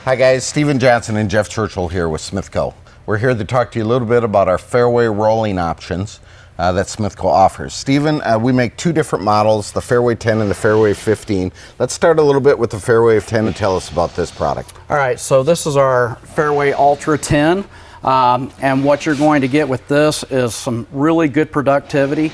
Hi guys, Steven Johnson and Jeff Churchill here with Smithco. We're here to talk to you a little bit about our Fairway rolling options that Smithco offers. Steven, we make two different models, the Fairway 10 and the Fairway 15. Let's start a little bit with the Fairway 10 and tell us about this product. All right, so this is our Fairway Ultra 10. And what you're going to get with this is some really good productivity.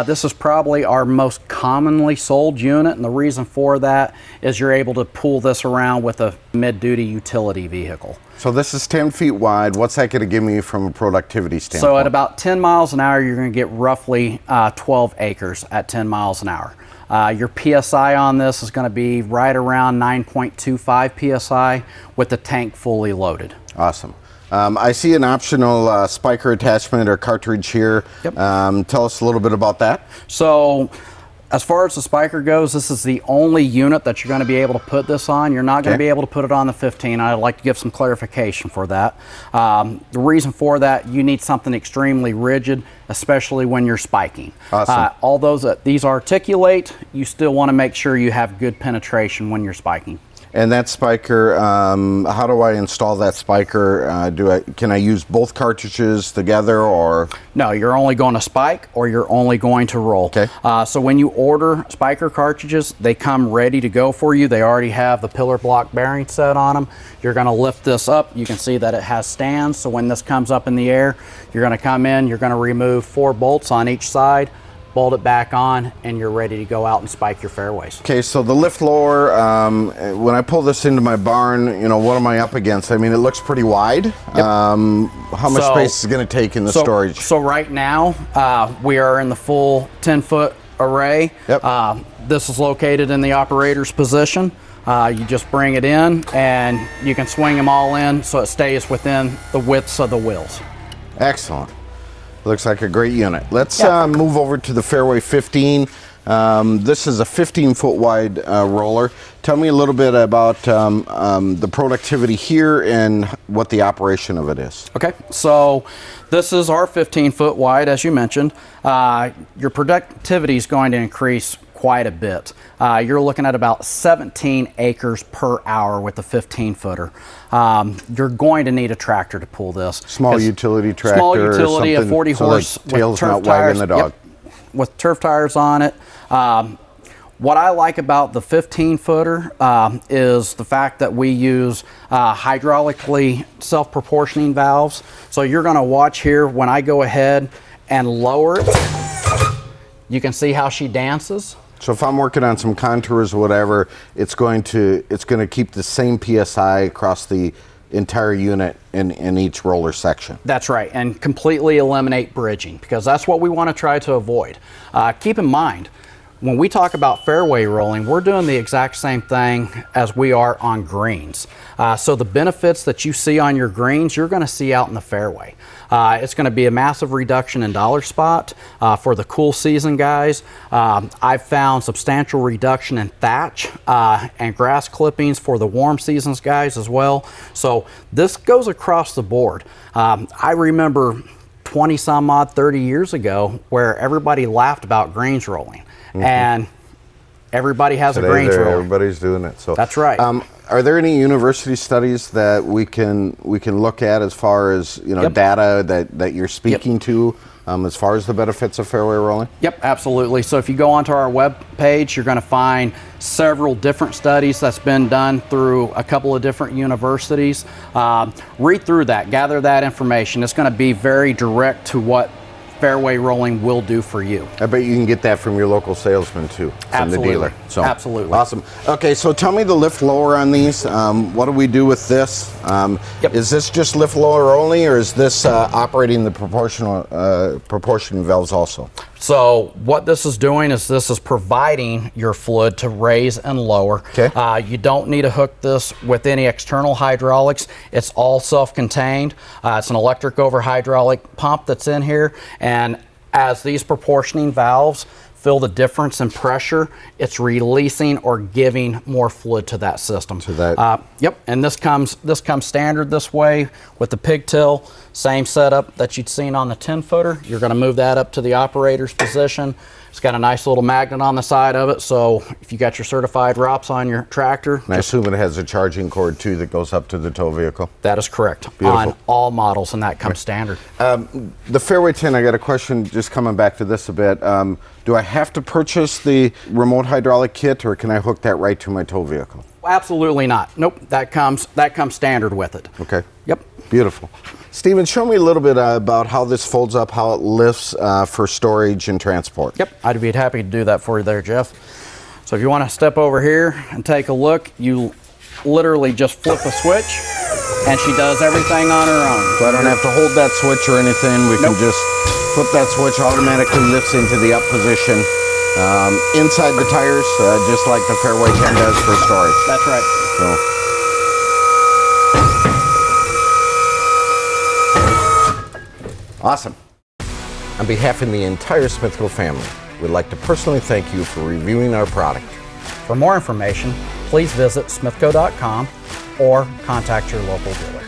This is probably our most commonly sold unit, and the reason for that is you're able to pull this around with a mid-duty utility vehicle. So this is 10 feet wide. What's that going to give me from a productivity standpoint? So at about 10 miles an hour, you're going to get roughly 12 acres at 10 miles an hour. Your PSI on this is going to be right around 9.25 PSI with the tank fully loaded. Awesome. I see an optional spiker attachment or cartridge here. Yep. Tell us a little bit about that. So as far as the spiker goes, this is the only unit that you're going to be able to put this on. You're not going to be able to put it on the 15. I'd like to give some clarification for that. The reason for that, you need something extremely rigid, especially when you're spiking. Awesome. Although these articulate, you still want to make sure you have good penetration when you're spiking. And that spiker, how do I install that spiker? Can I use both cartridges together, or? No, you're only going to spike or you're only going to roll. Okay. So when you order spiker cartridges, they come ready to go for you. They already have the pillar block bearing set on them. You're going to lift this up. You can see that it has stands. So when this comes up in the air, you're going to come in, you're going to remove 4 bolts on each side, bolt it back on, and you're ready to go out and spike your fairways. Okay, so the lift lower, when I pull this into my barn, you know, what am I up against? I mean, it looks pretty wide. Yep. How much space is it going to take in the storage? So right now, we are in the full 10-foot array. Yep. This is located in the operator's position. You just bring it in, and you can swing them all in so it stays within the widths of the wheels. Excellent. Looks like a great unit. Let's move over to the Fairway 15. This is a 15-foot wide roller. Tell me a little bit about the productivity here and what the operation of it is. Okay, so this is our 15-foot wide, as you mentioned. Your productivity is going to increase quite a bit. You're looking at about 17 acres per hour with the 15-footer. You're going to need a tractor to pull this. Small utility tractor. Small utility, a 40 horse so the tail's with turf not tires. wagging the dog. Yep, with turf tires on it. What I like about the 15-footer is the fact that we use hydraulically self-proportioning valves. So you're going to watch here when I go ahead and lower it. You can see how she dances. So if I'm working on some contours or whatever, it's going to keep the same PSI across the entire unit in each roller section. That's right, and completely eliminate bridging, because that's what we want to try to avoid. Keep in mind, when we talk about fairway rolling, we're doing the exact same thing as we are on greens. So the benefits that you see on your greens, you're going to see out in the fairway. It's going to be a massive reduction in dollar spot for the cool season guys. I've found substantial reduction in thatch and grass clippings for the warm seasons guys as well. So this goes across the board. I remember 20 some odd 30 years ago where everybody laughed about greens rolling. And everybody has a greens roller. Everybody's doing it. So that's right. Are there any university studies that we can look at as far as data that you're speaking to as far as the benefits of fairway rolling? Yep, absolutely. So if you go onto our web page, you're going to find several different studies that's been done through a couple of different universities. Read through that, gather that information. It's going to be very direct to what fairway rolling will do for you. I bet you can get that from your local salesman too, from the dealer. So absolutely. Awesome. Okay, so tell me the lift lower on these. What do we do with this? Is this just lift lower only, or is this operating the proportioning valves also? So what this is doing is this is providing your fluid to raise and lower. Okay. You don't need to hook this with any external hydraulics. It's all self-contained. It's an electric over hydraulic pump that's in here. And as these proportioning valves feel the difference in pressure, it's releasing or giving more fluid to that system. To that. Yep, and this comes standard this way with the pigtail. Same setup that you'd seen on the 10-footer. You're going to move that up to the operator's position. It's got a nice little magnet on the side of it, so if you got your certified ROPS on your tractor. And I assume it has a charging cord too that goes up to the tow vehicle? That is correct. Beautiful. On all models, and that comes standard. The Fairway 10, I got a question just coming back to this a bit. Do I have to purchase the remote hydraulic kit, or can I hook that right to my tow vehicle? Absolutely not. Nope, that comes standard with it. Okay. Yep. Beautiful. Steven, show me a little bit about how this folds up, how it lifts for storage and transport. Yep, I'd be happy to do that for you there, Jeff. So if you want to step over here and take a look, you literally just flip a switch and she does everything on her own. So I don't have to hold that switch or anything. We can just flip that switch, automatically lifts into the up position. Inside the tires, just like the Fairway 10 does for storage. That's right. So. Awesome. On behalf of the entire Smithco family, we'd like to personally thank you for reviewing our product. For more information, please visit smithco.com or contact your local dealer.